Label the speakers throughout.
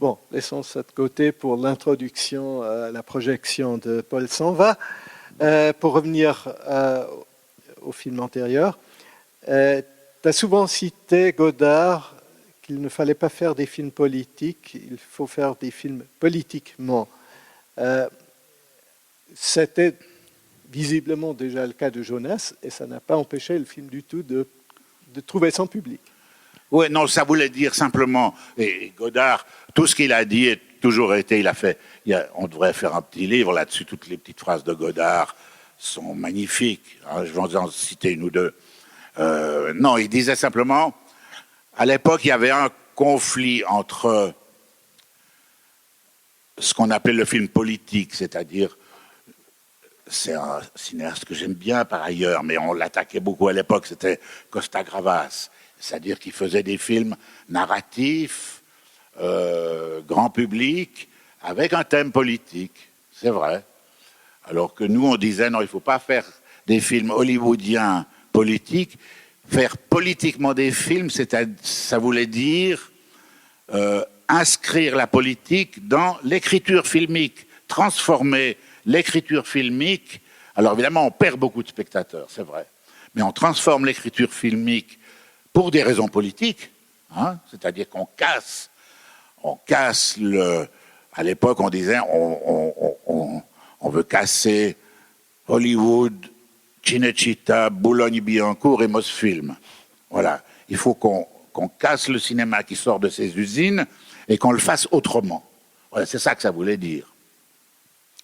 Speaker 1: Bon, laissons ça de côté pour l'introduction à la projection de Paul Sanva. Pour revenir au film antérieur, tu as souvent cité Godard qu'il ne fallait pas faire des films politiques, il faut faire des films politiquement. C'était visiblement déjà le cas de Jonas, et ça n'a pas empêché le film du tout de trouver son public.
Speaker 2: Oui, non, ça voulait dire simplement, et Godard, tout ce qu'il a dit a toujours été, on devrait faire un petit livre là-dessus, toutes les petites phrases de Godard sont magnifiques, hein, je vais en citer une ou deux. Non, il disait simplement, à l'époque, il y avait un conflit entre ce qu'on appelait le film politique, c'est-à-dire, c'est un cinéaste que j'aime bien par ailleurs, mais on l'attaquait beaucoup à l'époque, c'était Costa Gravas. C'est-à-dire qu'il faisait des films narratifs, grand public, avec un thème politique, c'est vrai. Alors que nous, on disait, non, il ne faut pas faire des films hollywoodiens politiques. Faire politiquement des films, ça voulait dire inscrire la politique dans l'écriture filmique, transformer l'écriture filmique. Alors évidemment, on perd beaucoup de spectateurs, c'est vrai. Mais on transforme l'écriture filmique pour des raisons politiques, hein, c'est-à-dire qu'on casse à l'époque on disait on veut casser Hollywood, Cinecittà, Boulogne-Billancourt et Mosfilm. Voilà, il faut qu'on casse le cinéma qui sort de ces usines et qu'on le fasse autrement. Voilà, c'est ça que ça voulait dire.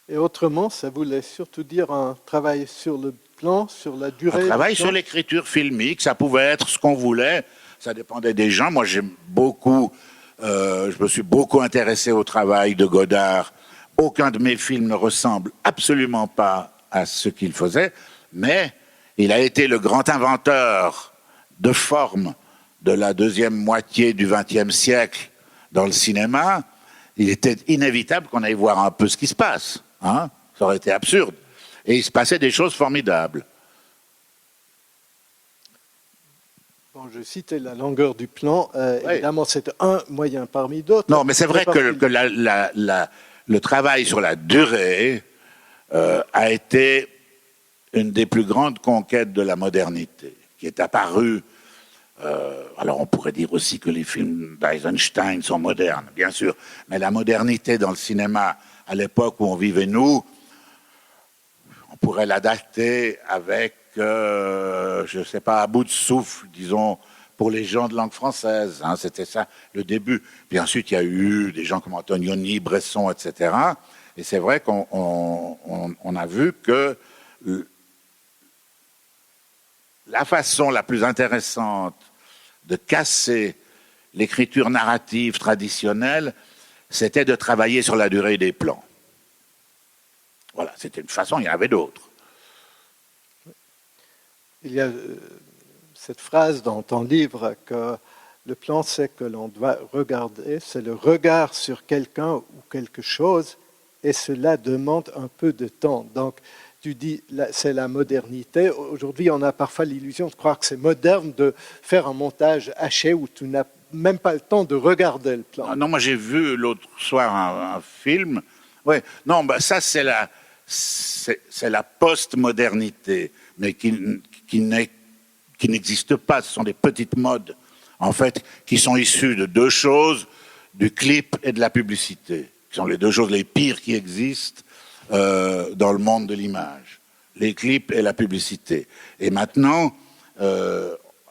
Speaker 1: Et autrement, ça voulait surtout dire un travail sur le plan, sur la durée.
Speaker 2: Un travail sur l'écriture filmique, ça pouvait être ce qu'on voulait, ça dépendait des gens. Moi, j'aime beaucoup, je me suis beaucoup intéressé au travail de Godard. Aucun de mes films ne ressemble absolument pas à ce qu'il faisait, mais il a été le grand inventeur de forme de la deuxième moitié du XXe siècle dans le cinéma. Il était inévitable qu'on aille voir un peu ce qui se passe. Hein, ça aurait été absurde. Et il se passait des choses formidables.
Speaker 1: Bon, je citais la longueur du plan. Évidemment, c'est un moyen parmi d'autres.
Speaker 2: Non, mais c'est vrai que le travail sur la durée a été une des plus grandes conquêtes de la modernité, qui est apparue. Alors on pourrait dire aussi que les films d'Eisenstein sont modernes, bien sûr, mais la modernité dans le cinéma, à l'époque où on vivait nous, on pourrait l'adapter avec, je ne sais pas, à bout de souffle, disons, pour les gens de langue française. Hein, c'était ça le début. Puis ensuite, il y a eu des gens comme Antonioni, Bresson, etc. Et c'est vrai qu'on a vu que la façon la plus intéressante de casser l'écriture narrative traditionnelle, c'était de travailler sur la durée des plans. Voilà, c'était une façon, il y en avait d'autres.
Speaker 1: Il y a cette phrase dans ton livre que le plan, c'est que l'on doit regarder, c'est le regard sur quelqu'un ou quelque chose, et cela demande un peu de temps. Donc, tu dis, c'est la modernité. Aujourd'hui, on a parfois l'illusion de croire que c'est moderne de faire un montage haché où tu n'as même pas le temps de regarder le plan.
Speaker 2: Ah non, moi j'ai vu l'autre soir un film. Ouais, non, bah ça c'est la post-modernité, mais qui n'existe pas. Ce sont des petites modes, en fait, qui sont issues de deux choses, du clip et de la publicité, qui sont les deux choses les pires qui existent dans le monde de l'image. Les clips et la publicité. Et maintenant,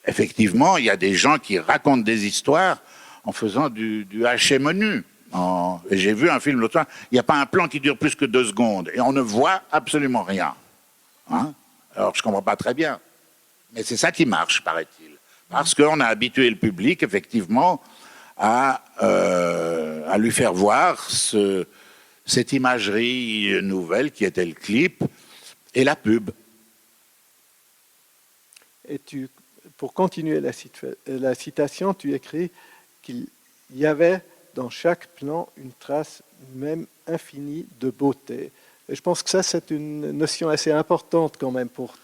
Speaker 2: effectivement, il y a des gens qui racontent des histoires en faisant du haché menu. Et j'ai vu un film l'autre soir, il n'y a pas un plan qui dure plus que 2 secondes, et on ne voit absolument rien. Hein? Alors je ne comprends pas très bien. Mais c'est ça qui marche, paraît-il. Parce qu'on a habitué le public, effectivement, à lui faire voir cette imagerie nouvelle qui était le clip et la pub.
Speaker 1: Et pour continuer la citation, tu écris qu'il y avait dans chaque plan une trace même infinie de beauté. Et je pense que ça, c'est une notion assez importante quand même pour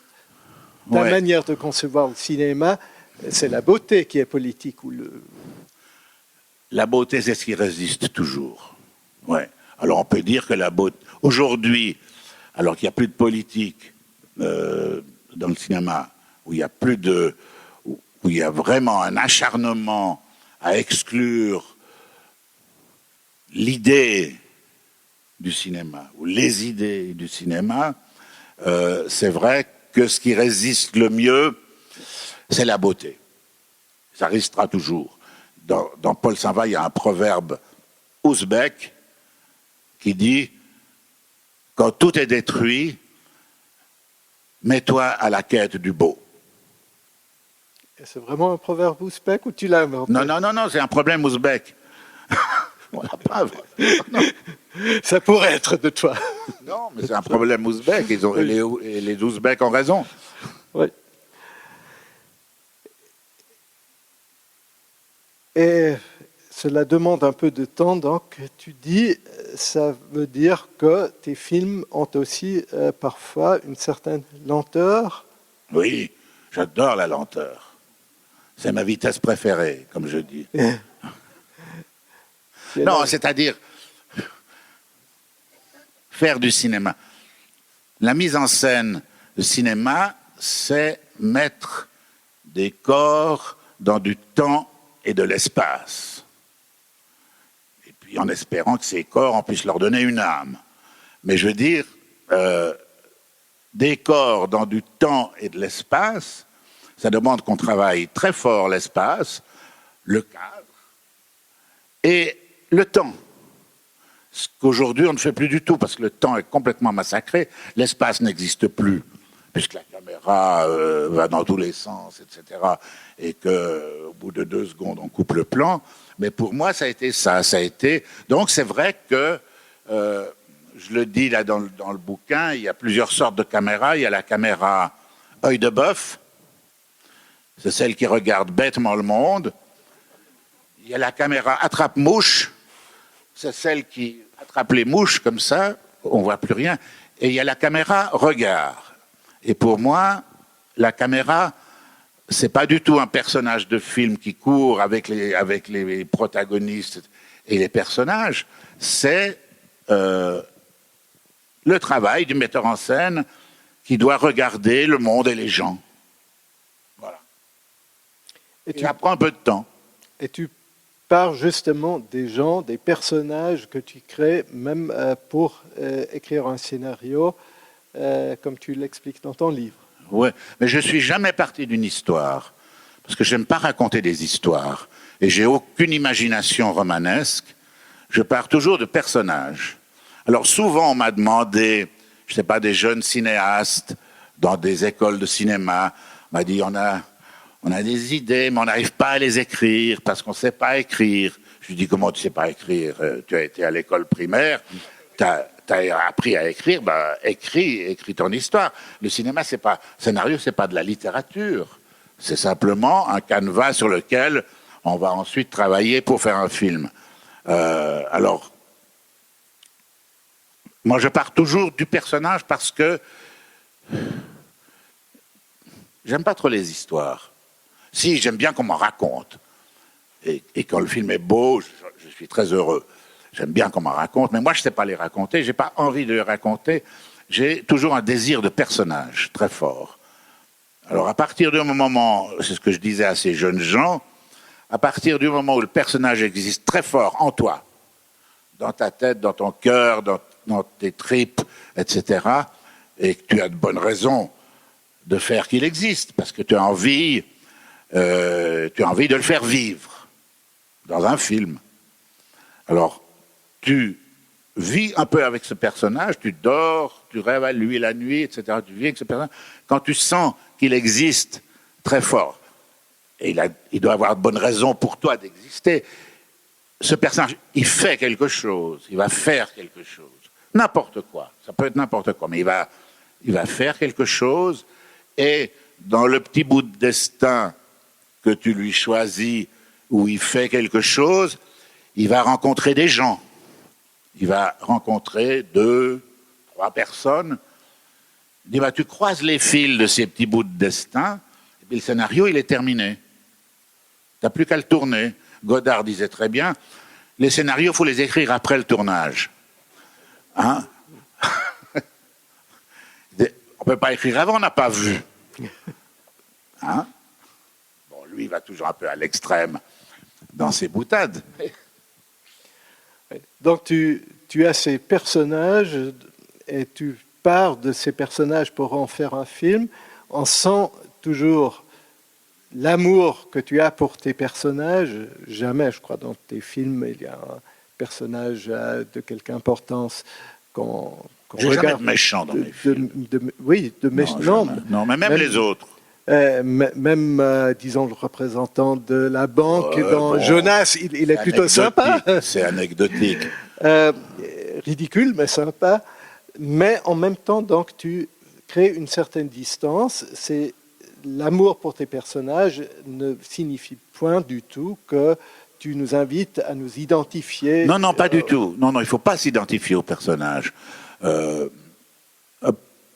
Speaker 1: ta manière de concevoir le cinéma. C'est la beauté qui est politique.
Speaker 2: La beauté, c'est ce qui résiste toujours. Ouais. Alors on peut dire que la beauté... Aujourd'hui, alors qu'il n'y a plus de politique dans le cinéma, où il y a plus de... où il y a vraiment un acharnement à exclure l'idée du cinéma, ou les idées du cinéma, c'est vrai que ce qui résiste le mieux, c'est la beauté. Ça restera toujours. Dans Paul Saint-Va, il y a un proverbe ouzbek qui dit « Quand tout est détruit, mets-toi à la quête du beau ».
Speaker 1: C'est vraiment un proverbe ouzbek ou tu l'as inventé?
Speaker 2: Non, c'est un problème ouzbek. On l'a pas. Non.
Speaker 1: Ça pourrait être de toi.
Speaker 2: Non, mais c'est un problème ouzbek. Les Ouzbeks ont raison.
Speaker 1: Oui. Et cela demande un peu de temps, donc tu dis, ça veut dire que tes films ont aussi parfois une certaine lenteur.
Speaker 2: Oui, j'adore la lenteur. C'est ma vitesse préférée, comme je dis. Non, c'est-à-dire faire du cinéma. La mise en scène de cinéma, c'est mettre des corps dans du temps et de l'espace. Et puis en espérant que ces corps, on puisse leur donner une âme. Mais je veux dire, des corps dans du temps et de l'espace, ça demande qu'on travaille très fort l'espace, le cadre et le temps. Ce qu'aujourd'hui on ne fait plus du tout parce que le temps est complètement massacré, l'espace n'existe plus puisque la caméra va dans tous les sens, etc. Et qu'au bout de 2 secondes on coupe le plan. Mais pour moi ça a été ça, Donc c'est vrai que je le dis là dans le bouquin, il y a plusieurs sortes de caméras. Il y a la caméra œil de bœuf, c'est celle qui regarde bêtement le monde. Il y a la caméra attrape-mouche, c'est celle qui attrape les mouches comme ça, on ne voit plus rien. Et il y a la caméra regard. Et pour moi, la caméra, c'est pas du tout un personnage de film qui court avec les protagonistes et les personnages, c'est le travail du metteur en scène qui doit regarder le monde et les gens. Voilà. Et ça prend un peu de temps.
Speaker 1: Et tu pars justement des gens, des personnages que tu crées, même pour écrire un scénario, comme tu l'expliques dans ton livre.
Speaker 2: Oui, mais je ne suis jamais parti d'une histoire, parce que je n'aime pas raconter des histoires, et j'ai aucune imagination romanesque. Je pars toujours de personnages. Alors souvent on m'a demandé, je ne sais pas, des jeunes cinéastes dans des écoles de cinéma, on m'a dit on a des idées, mais on n'arrive pas à les écrire parce qu'on ne sait pas écrire. Je lui dis, comment tu ne sais pas écrire? Tu as été à l'école primaire, tu as appris à écrire, écris ton histoire. Le cinéma, scénario, c'est pas de la littérature. C'est simplement un canevas sur lequel on va ensuite travailler pour faire un film. Alors, moi, je pars toujours du personnage parce que j'aime pas trop les histoires. Si, j'aime bien qu'on m'en raconte. Et quand le film est beau, je suis très heureux. J'aime bien qu'on m'en raconte, mais moi, je ne sais pas les raconter, je n'ai pas envie de les raconter. J'ai toujours un désir de personnage très fort. Alors, à partir du moment, c'est ce que je disais à ces jeunes gens, à partir du moment où le personnage existe très fort en toi, dans ta tête, dans ton cœur, dans tes tripes, etc., et que tu as de bonnes raisons de faire qu'il existe, parce que tu as envie de le faire vivre dans un film. Alors, tu vis un peu avec ce personnage, tu dors, tu rêves à lui la nuit, etc. Tu vis avec ce personnage. Quand tu sens qu'il existe très fort, et il doit avoir de bonnes raisons pour toi d'exister, ce personnage, il fait quelque chose, il va faire quelque chose. N'importe quoi, ça peut être n'importe quoi, mais il va faire quelque chose, et dans le petit bout de destin que tu lui choisis, où il fait quelque chose, il va rencontrer des gens. Il va rencontrer 2, 3 personnes. Il dit, tu croises les fils de ces petits bouts de destin, et puis le scénario, il est terminé. Tu n'as plus qu'à le tourner. Godard disait très bien, les scénarios, il faut les écrire après le tournage. Hein? On ne peut pas écrire avant, on n'a pas vu. Hein? Bon, lui, il va toujours un peu à l'extrême dans ses boutades.
Speaker 1: Donc tu as ces personnages et tu pars de ces personnages pour en faire un film. On sent toujours l'amour que tu as pour tes personnages. Jamais, je crois, dans tes films, il y a un personnage de quelque importance qu'on
Speaker 2: J'ai
Speaker 1: regarde.
Speaker 2: jamais de méchant dans mes films.
Speaker 1: Oui, de méchant.
Speaker 2: Non, mais même les autres.
Speaker 1: Disons, le représentant de la banque dans bon, Jonas, il est plutôt sympa.
Speaker 2: C'est anecdotique.
Speaker 1: Ridicule, mais sympa. Mais en même temps, donc, tu crées une certaine distance. C'est l'amour pour tes personnages ne signifie point du tout que tu nous invites à nous identifier.
Speaker 2: Non, non, pas du tout. Non, non, il ne faut pas s'identifier aux personnages.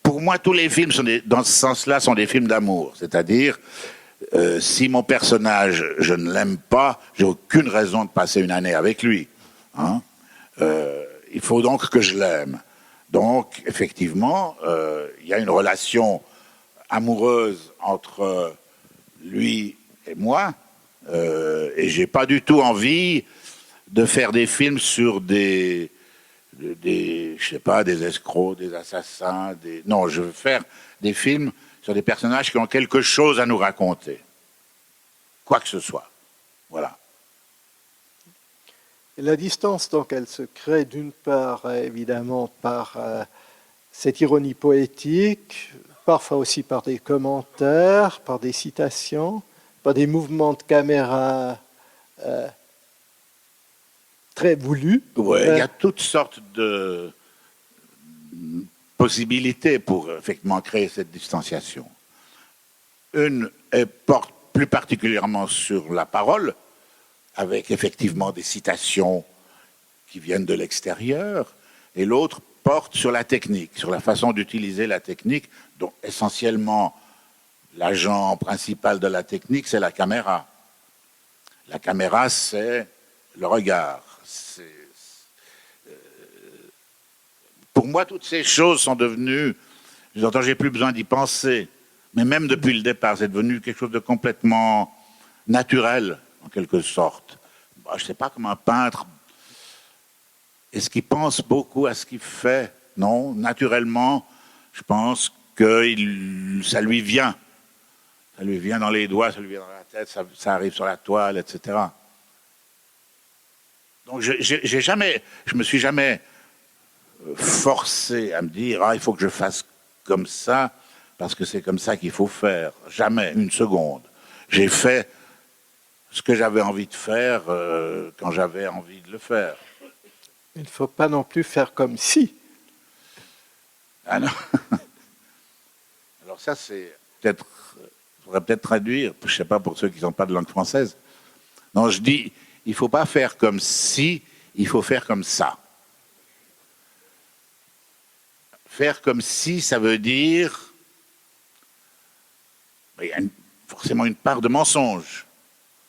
Speaker 2: Pour moi, tous les films, dans ce sens-là, sont des films d'amour. C'est-à-dire, si mon personnage, je ne l'aime pas, j'ai aucune raison de passer une année avec lui. Hein. Il faut donc que je l'aime. Donc, effectivement, il y a une relation amoureuse entre lui et moi, et j'ai pas du tout envie de faire des films sur je sais pas, des escrocs, des assassins, non, je veux faire des films sur des personnages qui ont quelque chose à nous raconter. Quoi que ce soit. Voilà.
Speaker 1: Et la distance, donc, elle se crée d'une part, évidemment, par cette ironie poétique, parfois aussi par des commentaires, par des citations, par des mouvements de caméra très voulus.
Speaker 2: Ouais, il y a toutes sortes de possibilités pour effectivement créer cette distanciation. Une porte plus particulièrement sur la parole, avec effectivement des citations qui viennent de l'extérieur, et l'autre porte sur la technique, sur la façon d'utiliser la technique, dont essentiellement l'agent principal de la technique, c'est la caméra. La caméra, c'est le regard. Pour moi, toutes ces choses sont devenues, j'ai plus besoin d'y penser, mais même depuis le départ, c'est devenu quelque chose de complètement naturel, en quelque sorte. Je ne sais pas, comme un peintre, est-ce qu'il pense beaucoup à ce qu'il fait? Non, naturellement, je pense que ça lui vient. Ça lui vient dans les doigts, ça lui vient dans la tête, ça arrive sur la toile, etc. Donc je me suis jamais forcé à me dire il faut que je fasse comme ça parce que c'est comme ça qu'il faut faire. Jamais, une seconde. J'ai fait ce que j'avais envie de faire quand j'avais envie de le faire.
Speaker 1: Il ne faut pas non plus faire comme si.
Speaker 2: Ah non. Alors ça, c'est peut-être, il faudrait peut-être traduire, je ne sais pas pour ceux qui n'ont pas de langue française. Non, je dis, il ne faut pas faire comme si, il faut faire comme ça. Faire comme si, ça veut dire, il y a forcément une part de mensonge.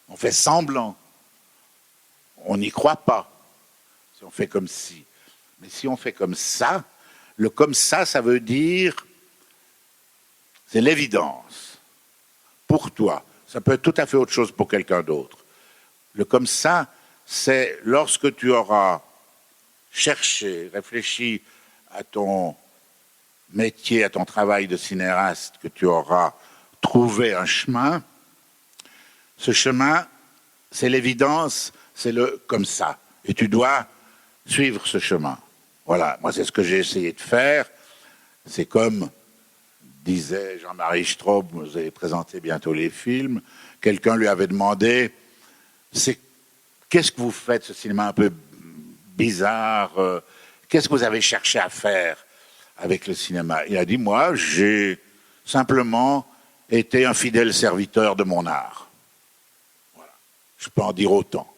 Speaker 2: On fait semblant. On n'y croit pas. Si on fait comme si. Mais si on fait comme ça, le comme ça veut dire, c'est l'évidence. Pour toi. Ça peut être tout à fait autre chose pour quelqu'un d'autre. Le comme ça, c'est lorsque tu auras cherché, réfléchi à ton métier, à ton travail de cinéaste, que tu auras trouvé un chemin. Ce chemin, c'est l'évidence, c'est le comme ça. Et tu dois suivre ce chemin. Voilà, moi c'est ce que j'ai essayé de faire. C'est comme disait Jean-Marie Straub, vous allez présenter bientôt les films, quelqu'un lui avait demandé qu'est-ce que vous faites, ce cinéma un peu bizarre, qu'est-ce que vous avez cherché à faire avec le cinéma? Il a dit, moi, j'ai simplement été un fidèle serviteur de mon art. Voilà. Je peux en dire autant.